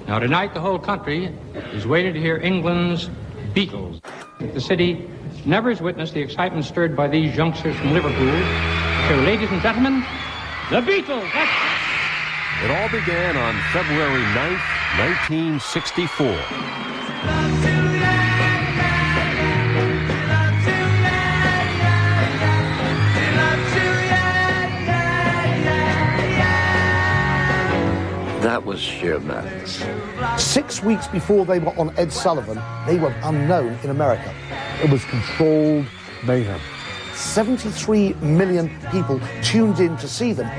Now, tonight, the whole country is waiting to hear England's Beatles. The city never has witnessed the excitement stirred by these youngsters from Liverpool. So, ladies and gentlemen, the Beatles. It all began on February 9th, 1964. That was sheer madness. 6 weeks before they were on Ed Sullivan, they were unknown in America. It was controlled mayhem. 73 million people tuned in to see them.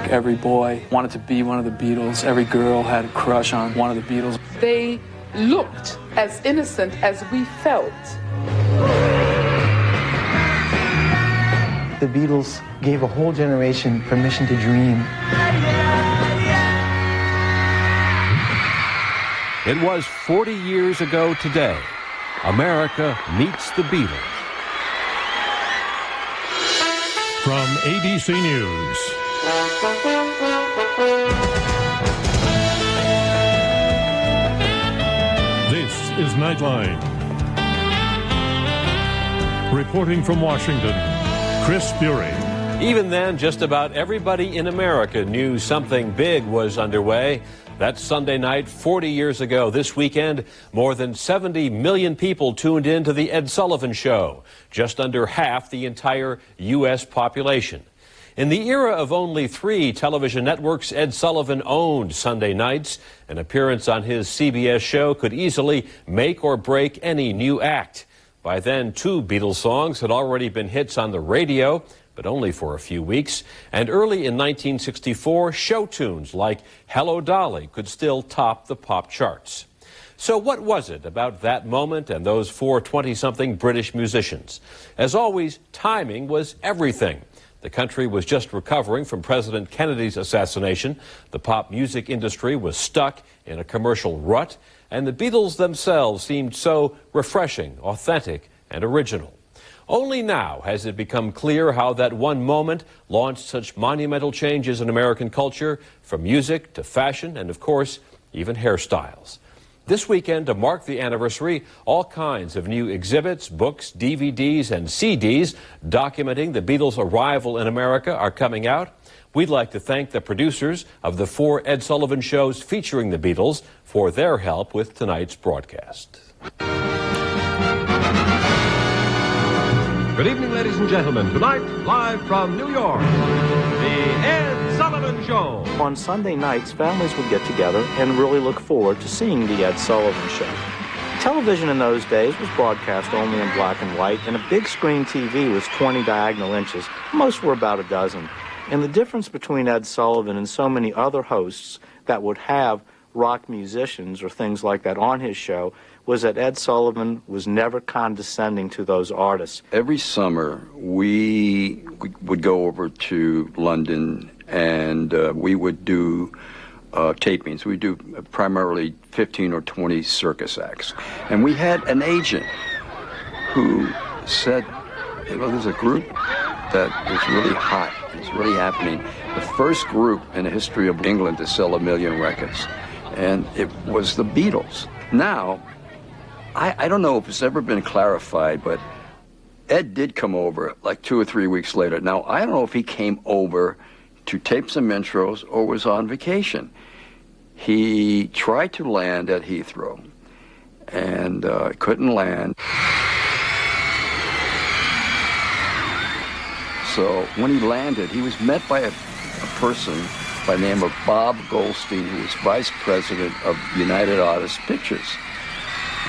Every boy wanted to be one of the Beatles. Every girl had a crush on one of the Beatles. They looked as innocent as we felt. The Beatles gave a whole generation permission to dream. It was 40 years ago today. America meets the Beatles. From ABC News. This is Nightline. Reporting from Washington, Chris Bury. Even then, just about everybody in America knew something big was underway. That Sunday night, 40 years ago, this weekend, more than 70 million people tuned in to the Ed Sullivan Show, just under half the entire U.S. population. In the era of only 3 television networks, Ed Sullivan owned Sunday nights. An appearance on his CBS show could easily make or break any new act. By then, 2 Beatles songs had already been hits on the radio, but only for a few weeks. And early in 1964, show tunes like Hello Dolly could still top the pop charts. So what was it about that moment and those 4 20-something British musicians? As always, timing was everything. The country was just recovering from President Kennedy's assassination. The pop music industry was stuck in a commercial rut, and the Beatles themselves seemed so refreshing, authentic, and original. Only now has it become clear how that one moment launched such monumental changes in American culture, from music to fashion and, of course, even hairstyles. This weekend, to mark the anniversary, all kinds of new exhibits, books, DVDs, and CDs documenting the Beatles' arrival in America are coming out. We'd like to thank the producers of the 4 Ed Sullivan shows featuring the Beatles for their help with tonight's broadcast. Good evening, ladies and gentlemen. Tonight, live from New York, the Ed Sullivan Show. On Sunday nights, families would get together and really look forward to seeing the Ed Sullivan Show. Television in those days was broadcast only in black and white, and a big screen TV was 20 diagonal inches. Most were about a dozen. And the difference between Ed Sullivan and so many other hosts that would have rock musicians or things like that on his show was that Ed Sullivan was never condescending to those artists. Every summer, we would go over to London and we would do tapings. We do primarily 15 or 20 circus acts. And we had an agent who said, you know, there's a group that is really hot. It's really happening. The first group in the history of England to sell 1 million records. And it was the Beatles. Now, I don't know if it's ever been clarified, but Ed did come over like 2 or 3 weeks later. Now, I don't know if he came over to tape some intros or was on vacation. He tried to land at Heathrow and couldn't land. So when he landed, he was met by a person by the name of Bob Goldstein, who was vice president of United Artists Pictures.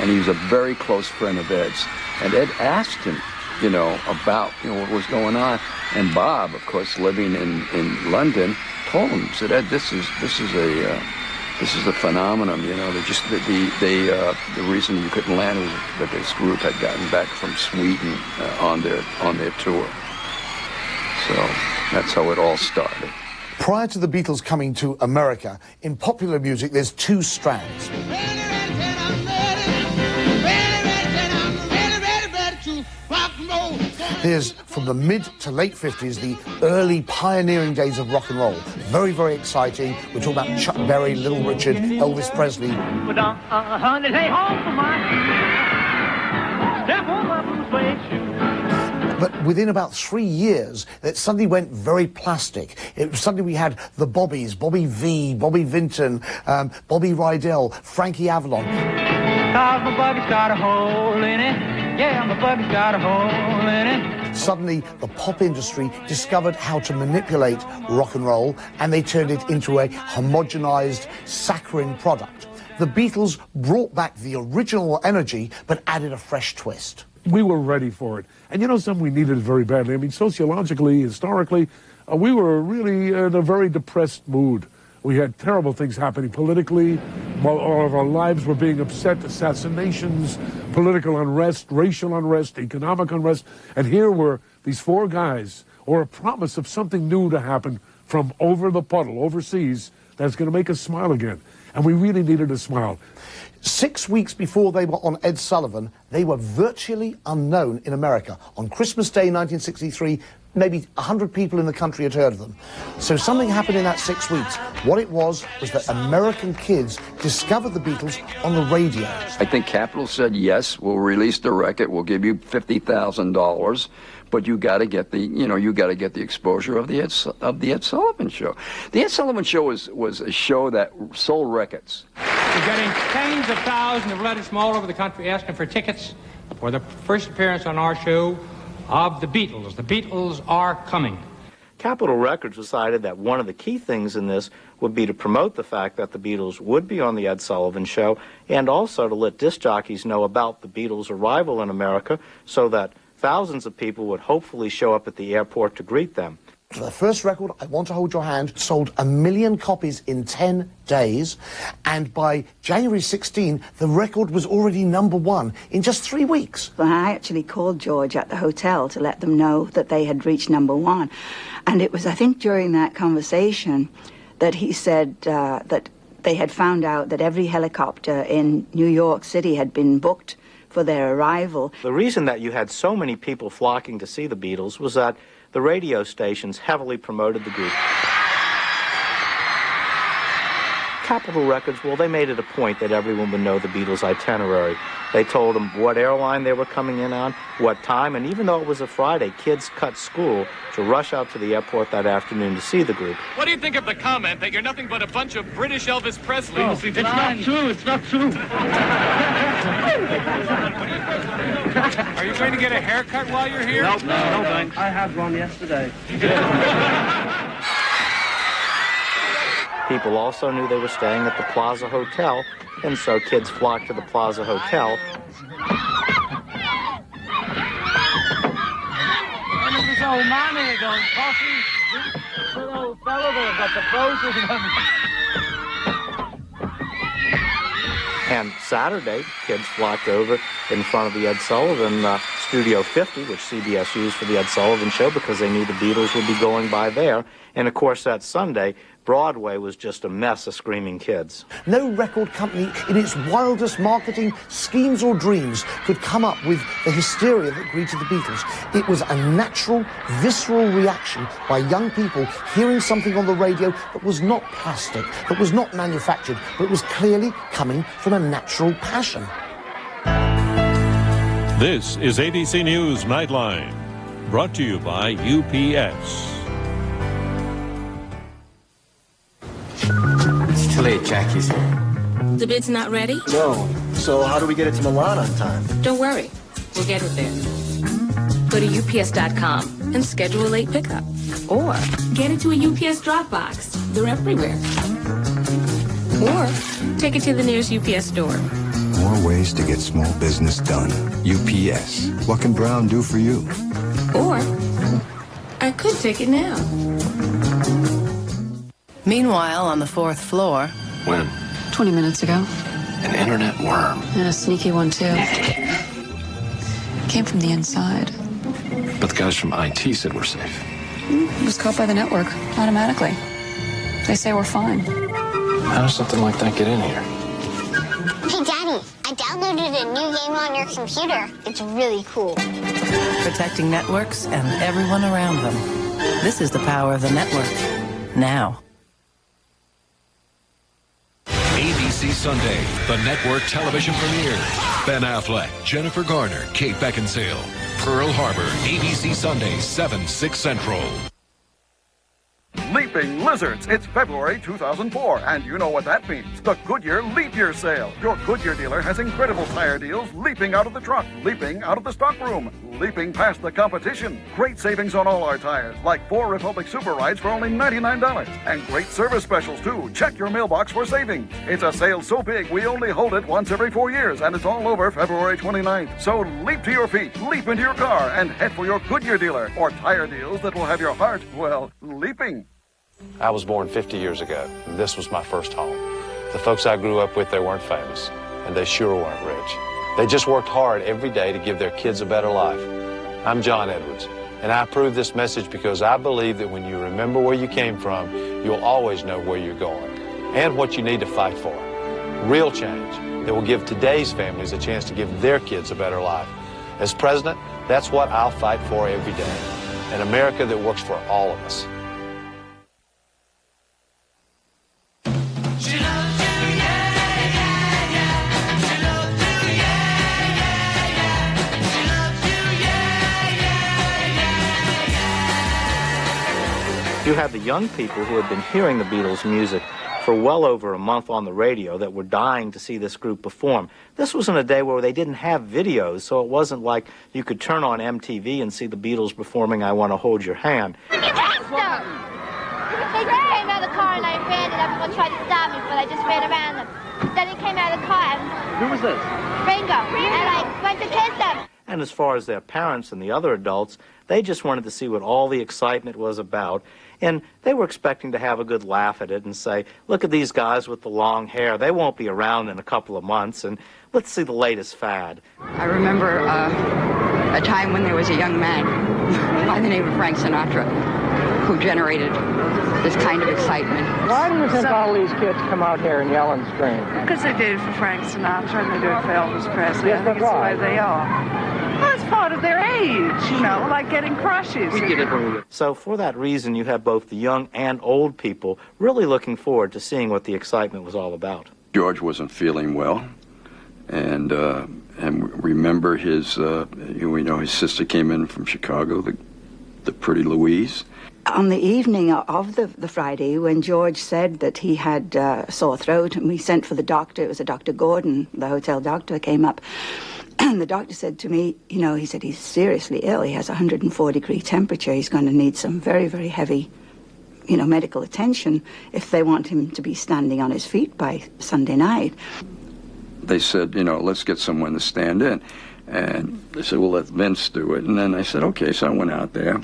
And he was a very close friend of Ed's. And Ed asked him, you know, about, what was going on. And Bob, of course, living in London, told him, said, Ed, this is a phenomenon, you know. The reason you couldn't land was that this group had gotten back from Sweden on their tour. So that's how it all started. Prior to the Beatles coming to America, in popular music, there's 2 strands. Here's from the mid to late 50s, the early pioneering days of rock and roll. Very, very exciting. We're talking about Chuck Berry, Little Richard, Elvis Presley. But within about 3 years, it suddenly went very plastic. Suddenly we had the Bobbies, Bobby V, Bobby Vinton, Bobby Rydell, Frankie Avalon. Cause my buggy's got a hole in it. Yeah, my buggy's got a hole in it. Suddenly, the pop industry discovered how to manipulate rock and roll, and they turned it into a homogenized, saccharine product. The Beatles brought back the original energy, but added a fresh twist. We were ready for it. And you know something, we needed it very badly. I mean, sociologically, historically, we were really in a very depressed mood. We had terrible things happening politically. While all of our lives were being upset, assassinations, political unrest, racial unrest, economic unrest. And here were these four guys, or a promise of something new to happen from over the puddle, overseas, that's going to make us smile again. And we really needed a smile. 6 weeks before they were on Ed Sullivan, they were virtually unknown in America. On Christmas Day 1963, maybe 100 people in the country had heard of them. So something happened in that 6 weeks. What it was that American kids discovered the Beatles on the radio. I think Capitol said, yes, we'll release the record, we'll give you $50,000, but you got to get the, you got to get the exposure of the Ed Sullivan Show. The Ed Sullivan Show was a show that sold records. We're getting tens of thousands of letters from all over the country asking for tickets for the first appearance on our show of the Beatles. The Beatles are coming. Capitol Records decided that one of the key things in this would be to promote the fact that the Beatles would be on the Ed Sullivan Show, and also to let disc jockeys know about the Beatles' arrival in America so that thousands of people would hopefully show up at the airport to greet them. The first record, I Want to Hold Your Hand, sold 1 million copies in 10 days, and by January 16, the record was already #1 in just 3 weeks. Well, I actually called George at the hotel to let them know that they had reached #1, and it was, I think, during that conversation that he said that they had found out that every helicopter in New York City had been booked for their arrival. The reason that you had so many people flocking to see the Beatles was that the radio stations heavily promoted the group. Capitol Records, well, they made it a point that everyone would know the Beatles' itinerary. They told them what airline they were coming in on, what time, and even though it was a Friday, kids cut school to rush out to the airport that afternoon to see the group. What do you think of the comment that you're nothing but a bunch of British Elvis Presley? Oh, it's not true, it's not true. Are you going to get a haircut while you're here? Nope, no thanks. I had one yesterday. People also knew they were staying at the Plaza Hotel, and so kids flocked to the Plaza Hotel. And there's this old man here going, coffee, this old fellow there got the frozen. And Saturday, kids flocked over in front of the Ed Sullivan Studio 50, which CBS used for the Ed Sullivan Show because they knew the Beatles would be going by there. And of course, that Sunday, Broadway was just a mess of screaming kids. No record company in its wildest marketing schemes or dreams could come up with the hysteria that greeted the Beatles. It was a natural, visceral reaction by young people hearing something on the radio that was not plastic, that was not manufactured, but it was clearly coming from a natural passion. This is ABC News Nightline, brought to you by UPS. It's too late, Jackie's here. The bid's not ready? No. So how do we get it to Milan on time? Don't worry. We'll get it there. Go to UPS.com and schedule a late pickup. Or get it to a UPS drop box. They're everywhere. Or take it to the nearest UPS store. More ways to get small business done. UPS. What can Brown do for you? Or I could take it now. Meanwhile, on the 4th floor... When? 20 minutes ago. An internet worm. And a sneaky one, too. Came from the inside. But the guys from IT said we're safe. It was caught by the network, automatically. They say we're fine. How does something like that get in here? Hey, Daddy, I I downloaded a new game on your computer. It's really cool. Protecting networks and everyone around them. This is the power of the network. Now. ABC Sunday, the network television premiere. Ben Affleck, Jennifer Garner, Kate Beckinsale. Pearl Harbor, ABC Sunday, 7, 6 Central. Leaping Lizards. It's February 2004, and you know what that means. The Goodyear Leap Year Sale. Your Goodyear dealer has incredible tire deals leaping out of the truck, leaping out of the stockroom, leaping past the competition. Great savings on all our tires, like 4 Republic Super Rides for only $99. And great service specials, too. Check your mailbox for savings. It's a sale so big, we only hold it once every 4 years, and it's all over February 29th. So leap to your feet, leap into your car, and head for your Goodyear dealer, or tire deals that will have your heart, well, leaping. I was born 50 years ago, and this was my first home. The folks I grew up with, they weren't famous, and they sure weren't rich. They just worked hard every day to give their kids a better life. I'm John Edwards, and I approve this message because I believe that when you remember where you came from, you'll always know where you're going and what you need to fight for. Real change that will give today's families a chance to give their kids a better life. As president, that's what I'll fight for every day. An America that works for all of us. You had the young people who had been hearing the Beatles' music for well over a month on the radio that were dying to see this group perform. This was in a day where they didn't have videos, so it wasn't like you could turn on MTV and see the Beatles performing I Want to Hold Your Hand. They just came out of the car and I ran and everyone tried to stop me, but I just ran around them. Then he came out of the car and... Who was this? Ringo. And I went to kiss them. And as far as their parents and the other adults, they just wanted to see what all the excitement was about. And they were expecting to have a good laugh at it and say, look at these guys with the long hair. They won't be around in a couple of months, and let's see the latest fad. I remember a time when there was a young man by the name of Frank Sinatra who generated this kind of excitement. Why do you think all these kids come out here and yell and scream? Because they did it for Frank Sinatra and they do it for Elvis Presley. Yes, I think it's the way they are. Well, it's part of their age, you know, like getting crushes. So for that reason, you have both the young and old people really looking forward to seeing what the excitement was all about. George wasn't feeling well, and remember his, his sister came in from Chicago, the pretty Louise. On the evening of the Friday, when George said that he had a sore throat, and we sent for the doctor, it was a Dr. Gordon, the hotel doctor, came up. And the doctor said to me, he said he's seriously ill. He has a 104-degree temperature. He's going to need some very, very heavy, medical attention if they want him to be standing on his feet by Sunday night. They said, let's get someone to stand in. And they said, well, let Vince do it. And then I said, okay. So I went out there.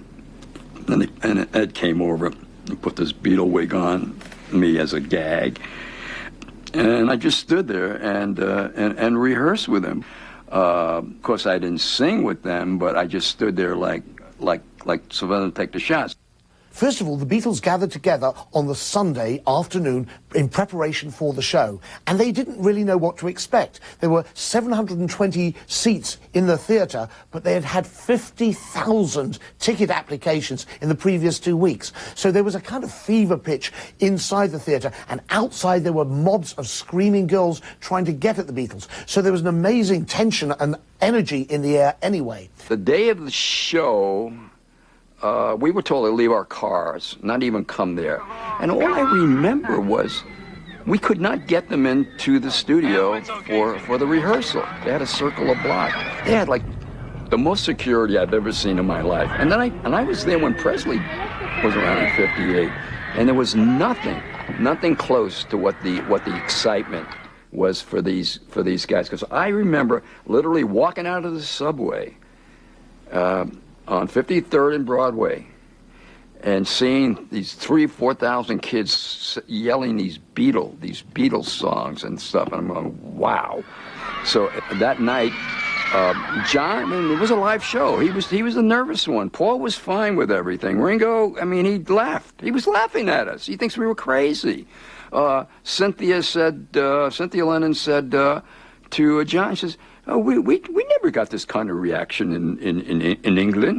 And Ed came over and put this Beatle wig on me as a gag. And I just stood there and rehearsed with him. Of course, I didn't sing with them, but I just stood there like Sylvester take the shots. First of all, the Beatles gathered together on the Sunday afternoon in preparation for the show, and they didn't really know what to expect. There were 720 seats in the theatre, but they had had 50,000 ticket applications in the previous 2 weeks. So there was a kind of fever pitch inside the theatre, and outside there were mobs of screaming girls trying to get at the Beatles. So there was an amazing tension and energy in the air anyway. The day of the show... we were told to leave our cars, not even come there. And all I remember was we could not get them into the studio for the rehearsal. They had to circle a block. They had like the most security I've ever seen in my life. And then I was there when Presley was around in '58, and there was nothing close to what the excitement was for these guys. Because I remember literally walking out of the subway on 53rd and Broadway, and seeing these 3,000-4,000 kids yelling these Beatles songs and stuff, and I'm going, wow. So that night, John, it was a live show. He was the nervous one. Paul was fine with everything. Ringo, he laughed. He was laughing at us. He thinks we were crazy. Cynthia Lennon said, to John. He says, "Oh, we never got this kind of reaction in England."